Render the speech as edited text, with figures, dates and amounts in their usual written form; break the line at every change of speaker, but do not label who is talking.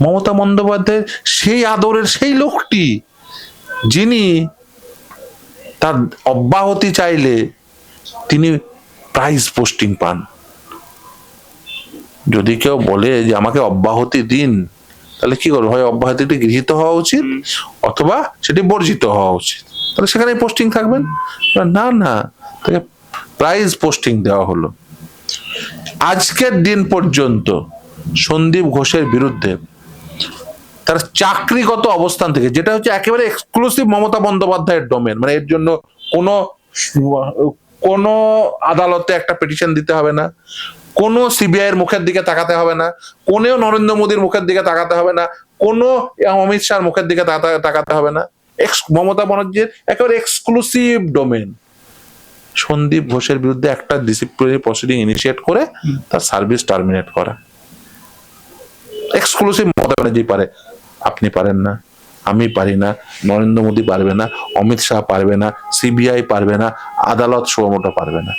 মমতা বন্দ্যোপাধ্যায় সেই আদরের সেই লোকটি যিনি তার অব্যাহতি চাইলে তিনি প্রাইজ পোস্টিং পান। যদি কেউ বলে যে আমাকে অব্যাহতি দিন, তাহলে কি করবো? হয় অব্যাহতিটি গৃহীত হওয়া উচিত অথবা সেটি বর্জিত হওয়া উচিত, তাহলে সেখানে পোস্টিং থাকবেন। না না, তাকে প্রাইজ পোস্টিং দেওয়া হলো। আজকের দিন পর্যন্ত সন্দীপ ঘোষের বিরুদ্ধে তার চাকরিগত অবস্থান থেকে, যেটা হচ্ছে একেবারে এক্সক্লুসিভ মমতা বন্দ্যোপাধ্যায়ের ডোমেন, মানে এর জন্য কোনো কোনো আদালতে একটা পিটিশন দিতে হবে না, কোনো সিবিআই এর মুখের দিকে তাকাতে হবে না, কোনো নরেন্দ্র মোদীর মুখের দিকে তাকাতে হবে না, কোনো অমিত শাহর মুখের দিকে তাকাতে হবে না। মমতা ব্যানার্জির একেবারে এক্সক্লুসিভ ডোমেন সন্দীপ ঘোষের বিরুদ্ধে একটা ডিসিপ্লিনারি প্রসিডিং ইনিশিয়েট করে তার সার্ভিস টার্মিনেট করা। এক্সক্লুসিভ মমতা ব্যানার্জি পারে, আপনি পারেন না, আমি পারি না, নরেন্দ্র মোদী পারবে না, অমিত শাহ পারবে না, সিবিআই পারবে না, আদালত সুমোটো পারবে না।